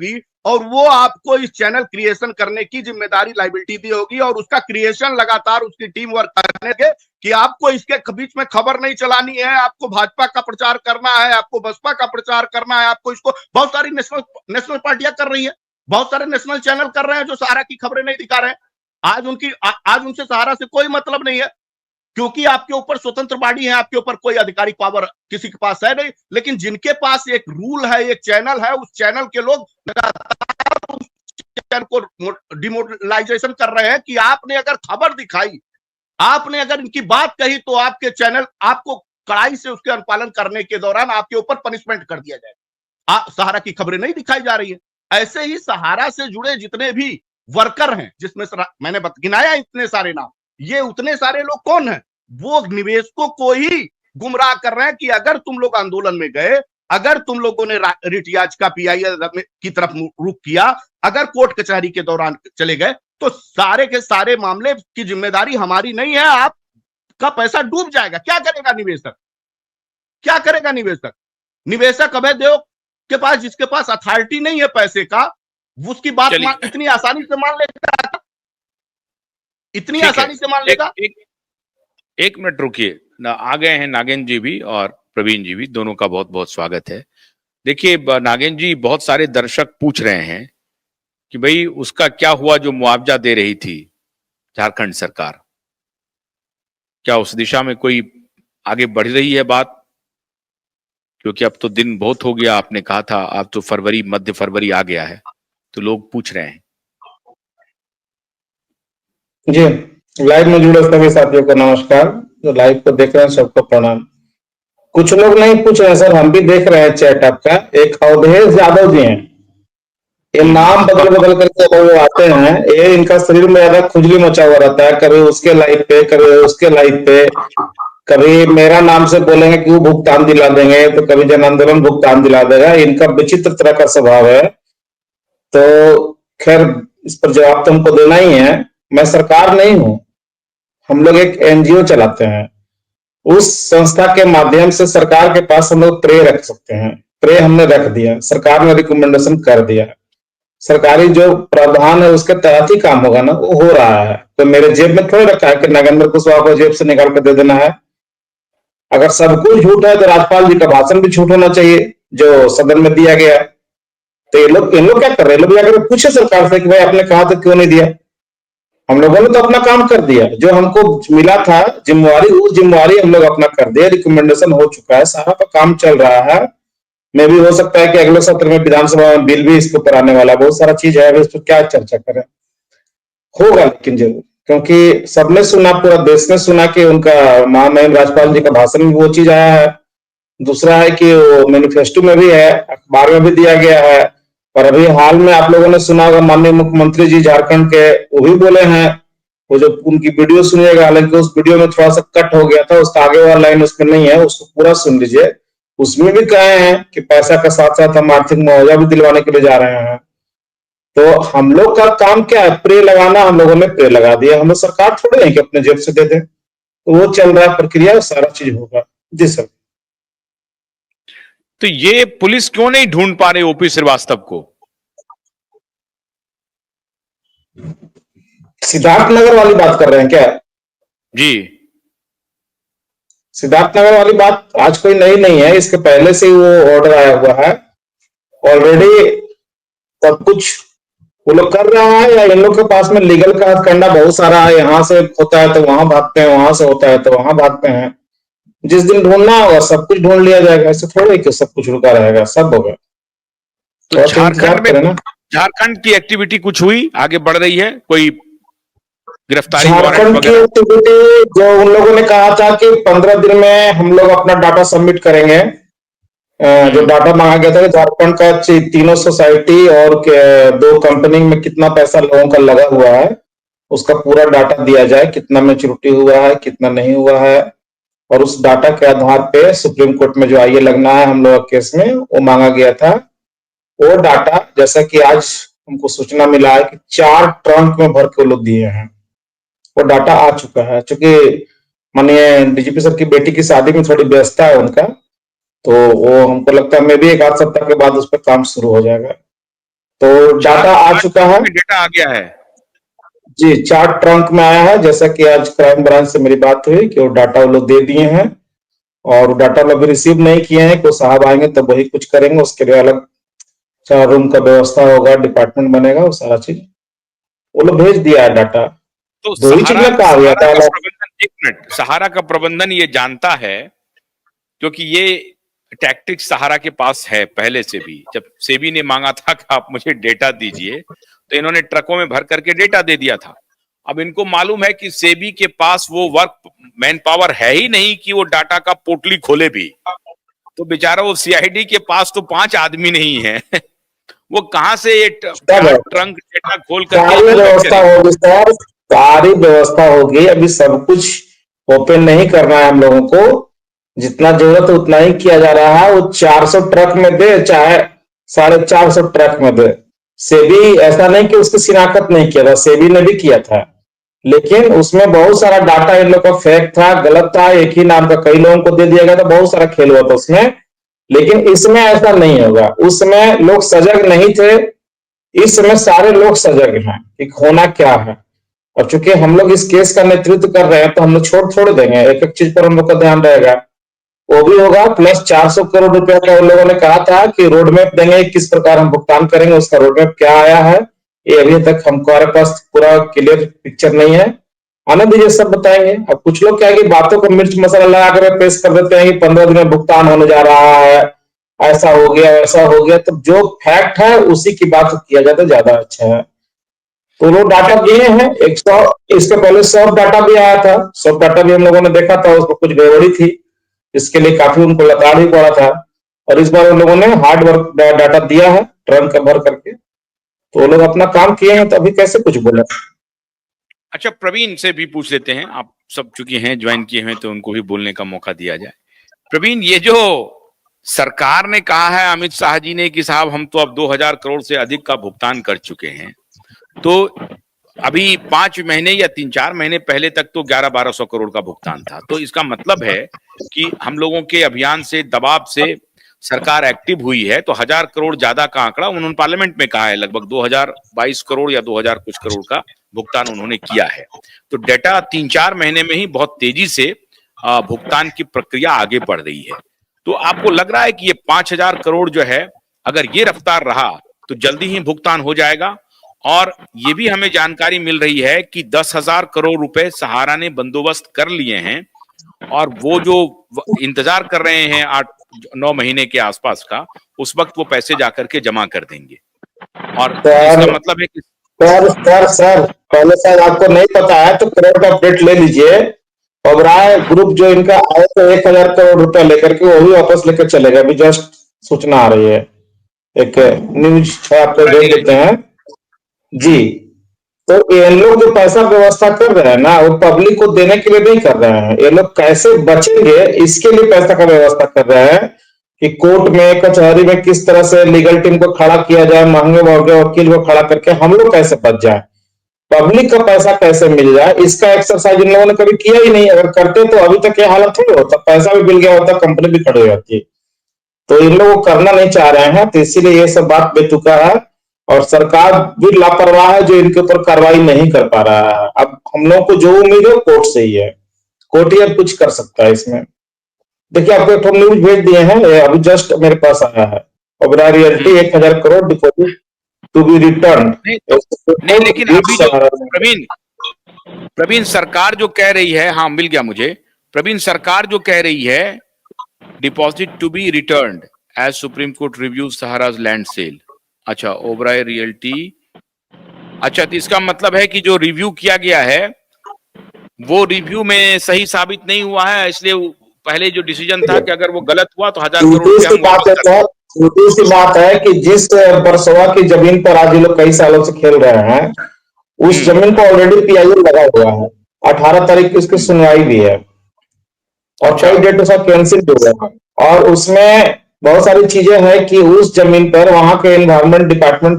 होगी और वो आपको इस चैनल क्रिएशन करने की जिम्मेदारी लाइबिलिटी दी होगी और उसका क्रिएशन लगातार उसकी टीम वर्क करने के कि आपको इसके बीच में खबर नहीं चलानी है, आपको भाजपा का प्रचार करना है, आपको बसपा का प्रचार करना है, आपको इसको बहुत सारी नेशनल पार्टियां कर रही है, बहुत सारे नेशनल चैनल कर रहे हैं जो सहारा की खबरें नहीं दिखा रहे हैं। आज उनसे सहारा से कोई मतलब नहीं है क्योंकि आपके ऊपर स्वतंत्र बॉडी है, आपके ऊपर कोई आधिकारिक पावर किसी के पास है नहीं। लेकिन जिनके पास एक रूल है, एक चैनल है, उस चैनल के लोग लगातार उस चैनल को डिमोरलाइजेशन कर रहे हैं कि आपने अगर खबर दिखाई, आपने अगर इनकी बात कही तो आपके चैनल आपको कड़ाई से उसके अनुपालन करने के दौरान आपके ऊपर पनिशमेंट कर दिया जाए। सहारा की खबरें नहीं दिखाई जा रही है। ऐसे ही सहारा से जुड़े जितने भी वर्कर हैं, जिसमें मैंने गिनाया इतने सारे नाम, ये उतने सारे लोग कौन है? वो निवेशकों को ही गुमराह कर रहे हैं कि अगर तुम लोग आंदोलन में गए, अगर तुम लोगों ने रिट याचिका पीआई की तरफ रुख किया, अगर कोर्ट कचहरी के दौरान चले गए, तो सारे के सारे मामले की जिम्मेदारी हमारी नहीं है, आपका पैसा डूब जाएगा। क्या करेगा निवेशक? क्या करेगा निवेशक? निवेशक अभय देओ के पास, जिसके पास अथॉरिटी नहीं है पैसे का, उसकी बात इतनी आसानी से मान लेगा? इतनी आसानी से मान लेगा? एक मिनट रुकिए ना, आ गए हैं नागेंद्र जी भी और प्रवीण जी भी, दोनों का बहुत बहुत स्वागत है। देखिए नागेंद्र जी, बहुत सारे दर्शक पूछ रहे हैं कि भाई उसका क्या हुआ जो मुआवजा दे रही थी झारखंड सरकार, क्या उस दिशा में कोई आगे बढ़ रही है बात? क्योंकि अब तो दिन बहुत हो गया, आपने कहा था, अब तो फरवरी, मध्य फरवरी आ गया है, तो लोग पूछ रहे हैं। जी, लाइव में जुड़े सभी साथियों को नमस्कार, जो लाइव को देख रहे हैं सबको प्रणाम। कुछ लोग नहीं पूछ रहे सर, हम भी देख रहे हैं चैट आपका। एक अवधेश यादव जी हैं, ये नाम बदल बदल करके वो आते हैं, ये इनका शरीर में ज्यादा खुजली मचा हुआ रहता है, कभी उसके लाइव पे, कभी उसके लाइव पे, कभी मेरा नाम से बोलेंगे कि वो भुगतान दिला देंगे, तो कभी जन आंदोलन भुगतान दिला देगा। इनका विचित्र तरह का स्वभाव है। तो खैर, इस पर जवाब तो हमको देना ही है। मैं सरकार नहीं हूं, हम लोग एक एनजीओ चलाते हैं। उस संस्था के माध्यम से सरकार के पास हम लोग प्रे रख सकते हैं। प्रे हमने रख दिया, सरकार ने रिकमेंडेशन कर दिया, सरकारी जो प्रावधान है उसके तहत ही काम होगा ना, वो हो रहा है। तो मेरे जेब में थोड़ी रखा है कि नागेंद्र कुशवाहा को जेब से निकाल कर दे देना है। अगर सब कुछ झूठ है तो राज्यपाल जी का भाषण भी झूठ होना चाहिए जो सदन में दिया गया। तो इन लोग क्या कर रहे हैं? लोग जाकर पूछे सरकार से कि भाई आपने कहा था क्यों नहीं दिया। हम लोगों ने तो अपना काम कर दिया, जो हमको मिला था जिम्मेवारी, वो जिम्मेवारी हम लोग अपना कर दिया। रिकमेंडेशन हो चुका है, सारा का काम चल रहा है। मैं भी हो सकता है कि अगले सत्र में विधानसभा में बिल भी इसके ऊपर आने वाला, बहुत सारा चीज है, इस पर क्या चर्चा करें, होगा लेकिन जरूर, क्योंकि सबने सुना, पूरा देश ने सुना कि उनका महामहिम राज्यपाल जी का भाषण में वो चीज आया है। दूसरा है कि वो मैनिफेस्टो में भी है, अखबार में भी दिया गया है। और अभी हाल में आप लोगों ने सुना होगा, माननीय मुख्यमंत्री जी झारखंड के, वो भी बोले हैं, वो जो उनकी वीडियो सुनिएगा, हालांकि उस वीडियो में थोड़ा सा कट हो गया था, उसका आगे वाला लाइन उसमें नहीं है, उसको पूरा सुन लीजिए। उसमें भी कहे हैं कि पैसा के साथ साथ हम आर्थिक मुआवजा भी दिलवाने के लिए जा रहे हैं। तो हम लोग का काम क्या है? प्रे लगाना। हम लोगों ने प्रे लगा दिया, हम सरकार थोड़े हैं कि अपने जेब से दे दें। तो वो चल रहा है प्रक्रिया, सारा चीज होगा। जी सर। तो ये पुलिस क्यों नहीं ढूंढ पा रही ओपी श्रीवास्तव को? सिद्धार्थनगर वाली बात कर रहे हैं क्या? जी, सिद्धार्थनगर वाली बात आज कोई नई नहीं है, इसके पहले से वो ऑर्डर आया हुआ है ऑलरेडी। सब कुछ वो लोग कर रहा है, या इन लोग के पास में लीगल का हथकंडा बहुत सारा है। यहाँ से होता है तो वहां भागते हैं, वहां से होता है तो वहां भागते हैं। जिस दिन ढूंढना होगा सब कुछ ढूंढ लिया जाएगा। ऐसे थोड़े कि सब कुछ रुका रहेगा, सब होगा। तो झारखंड की एक्टिविटी कुछ हुई, आगे बढ़ रही है? कोई गिरफ्तारी? झारखंड की एक्टिविटी जो उन लोगों ने कहा था कि 15 दिन में हम लोग अपना डाटा सबमिट करेंगे, जो डाटा मांगा गया था झारखंड का, तीनों सोसाइटी और 2 कंपनी में कितना पैसा लोगों का लगा हुआ है, उसका पूरा डाटा दिया जाए, कितना मैच्योरिटी हुआ है, कितना नहीं हुआ है। और उस डाटा के आधार पे सुप्रीम कोर्ट में जो आईए लगना है हम लोग केस में, वो मांगा गया था। वो डाटा, जैसा कि आज हमको सूचना मिला है कि 4 ट्रंक में भर के वो लोग दिए हैं, वो डाटा आ चुका है। चूंकि माननीय डीजीपी सर की बेटी की शादी में थोड़ी व्यस्तता है उनका, तो वो हमको लगता है मैं भी 1 आध सप्ताह के बाद उस पर काम शुरू हो जाएगा। तो डाटा आ चुका है डेटा आ गया है जी, 4 ट्रंक में आया है। जैसा कि आज क्राइम ब्रांच से मेरी बात हुई कि वो डाटा वो लोग दे दिए हैं और डाटा लोग रिसीव नहीं किए हैं। को साहब आएंगे तब वही कुछ करेंगे, उसके लिए अलग 4 रूम का व्यवस्था होगा, डिपार्टमेंट बनेगा, वो सारा चीज वो लोग भेज दिया है डाटा। तो दो ही चीज में कहा गया था। एक मिनट, सहारा का प्रबंधन ये जानता है, क्योंकि ये टैक्टिक्स सहारा के पास है पहले से भी। जब सेबी ने मांगा था कि आप मुझे डेटा दीजिए, तो इन्होंने ट्रकों में भर करके डेटा दे दिया था। अब इनको मालूम है कि सेबी के पास वो वर्क मैन पावर है ही नहीं कि वो डाटा का पोटली खोले भी। तो बेचारा वो सीआईडी के पास तो 5 आदमी नहीं है वो कहां से ये ट्रंक डेटा खोल सारी व्यवस्था होगी सर, सारी व्यवस्था होगी। अभी सब कुछ ओपन नहीं करना है हम लोगों को, जितना जरूरत है उतना ही किया जा रहा है। वो 400 ट्रक में दे चाहे 450 ट्रक में दे, सेबी ऐसा नहीं कि उसकी शिनाख्त नहीं किया था, सेबी ने भी किया था, लेकिन उसमें बहुत सारा डाटा इन लोग का फेक था, गलत था, एक ही नाम का कई लोगों को दे दिया गया था, बहुत सारा खेल हुआ था उसमें। लेकिन इसमें ऐसा नहीं होगा, उस समय लोग सजग नहीं थे, इस समय सारे लोग सजग हैं कि होना क्या है। और चूंकि हम लोग इस केस का नेतृत्व कर रहे हैं तो हम लोग छोड़ देंगे, एक एक चीज पर हम लोग का ध्यान रहेगा। वो भी होगा, प्लस 400 करोड़ रुपया का उन लोगों ने कहा था कि रोड मैप देंगे, किस प्रकार हम भुगतान करेंगे, उसका रोड मैप क्या आया है ये अभी तक हमारे पास पूरा क्लियर पिक्चर नहीं है। आने दीजिए, सब बताएंगे। अब कुछ लोग क्या है कि बातों को मिर्च मसाला लगा कर पेश कर देते हैं कि 15 दिन में भुगतान होने जा रहा है, ऐसा हो गया वैसा हो गया। तो जो फैक्ट है उसी की बात किया जाए तो ज्यादा अच्छा है। तो वो डाटा दिए हैं 100, इसके पहले 100 डाटा भी आया था, 100 डाटा भी हम लोगों ने देखा था, उसमें कुछ गड़बड़ी थी, इसके लिए काफी उनको लताड़ भी पड़ा था। और इस बार उन लोगों ने हार्ड वर्क डाटा दिया है ट्रंक भर करके, तो वो लोग अपना काम किए हैं, तो अभी कैसे कुछ बोले। अच्छा, प्रवीण से भी पूछ लेते हैं, आप सब चूंकि हैं ज्वाइन किए हैं तो उनको भी बोलने का मौका दिया जाए। प्रवीण, ये जो सरकार ने कहा है अमित शाह जी ने कि साहब हम तो अब 2000 करोड़ से अधिक का भुगतान कर चुके हैं, तो अभी 5 महीने या 3-4 महीने पहले तक तो 1100-1200 करोड़ का भुगतान था। तो इसका मतलब है कि हम लोगों के अभियान से, दबाव से सरकार एक्टिव हुई है, तो 1000 करोड़ ज्यादा का आंकड़ा उन्होंने पार्लियामेंट में कहा है, लगभग 2022 करोड़ या 2000 कुछ करोड़ का भुगतान उन्होंने किया है। तो डेटा 3-4 महीने में ही बहुत तेजी से भुगतान की प्रक्रिया आगे बढ़ रही है। तो आपको लग रहा है कि ये 5000 करोड़ जो है, अगर ये रफ्तार रहा तो जल्दी ही भुगतान हो जाएगा? और ये भी हमें जानकारी मिल रही है कि 10,000 करोड़ रुपए सहारा ने बंदोबस्त कर लिए हैं, और वो जो इंतजार कर रहे हैं 8-9 महीने के आसपास का, उस वक्त वो पैसे जाकर के जमा कर देंगे। और इसका मतलब है कि सर पहले शायद आपको नहीं पता है तो करंट अपडेट ले लीजिए। ओबराय ग्रुप जो इनका आए तो 1000 करोड़ रुपया लेकर के वो भी वापस लेकर चलेगा। अभी जस्ट सूचना आ रही है, एक न्यूज आपको भेज देते हैं जी। तो ये लोग जो पैसा व्यवस्था कर रहे हैं ना, वो पब्लिक को देने के लिए नहीं कर रहे हैं, ये लोग कैसे बचेंगे इसके लिए पैसा का व्यवस्था कर रहे हैं कि कोर्ट में, कचहरी में किस तरह से लीगल टीम को खड़ा किया जाए, महंगे महंगे वकील को खड़ा करके हम लोग कैसे बच जाए, पब्लिक का पैसा कैसे मिल जाए, इसका एक्सरसाइज इन लोगों ने कभी किया ही नहीं। अगर करते तो अभी तक ये हालत नहीं होता, पैसा भी मिल गया होता, कंपनी भी खड़ी हो जाती। तो इन लोग को करना नहीं चाह रहे हैं, तो इसीलिए ये सब बात बेतुका है। और सरकार भी लापरवाह है जो इनके ऊपर कार्रवाई नहीं कर पा रहा है। अब हम लोग को जो उम्मीद है कोर्ट से ही है, कोर्ट ही अब कुछ कर सकता है इसमें। देखिए, आपको एक न्यूज भेज दिए हैं, अभी जस्ट मेरे पास आया है। Oberoi realty 1000 crore deposit to be return. नहीं, लेकिन अभी जो प्रवीण सरकार जो कह रही है, हाँ मिल गया मुझे, प्रवीण सरकार जो कह रही है deposit to be returned as Supreme Court reviews Sahara's land sale. अच्छा, ओबराय रियल्टी, अच्छा, तो इसका मतलब है कि जो रिव्यू किया गया है वो रिव्यू में सही साबित नहीं हुआ है, इसलिए पहले जो डिसीजन था कि अगर वो गलत हुआ तो 1000 करोड़ छोटी सी बात है कि जिस बरसोवा की जमीन पर आज ये लोग कई सालों से खेल रहे हैं, उस जमीन पर ऑलरेडी पीआईएल लगा हुआ है। 18 तारीख की उसकी सुनवाई भी है और कई डेट सब कैंसिल हो गया है। और उसमें बहुत सारी चीजें हैं कि उस जमीन पर वहां के एनवायरमेंट डिपार्टमेंट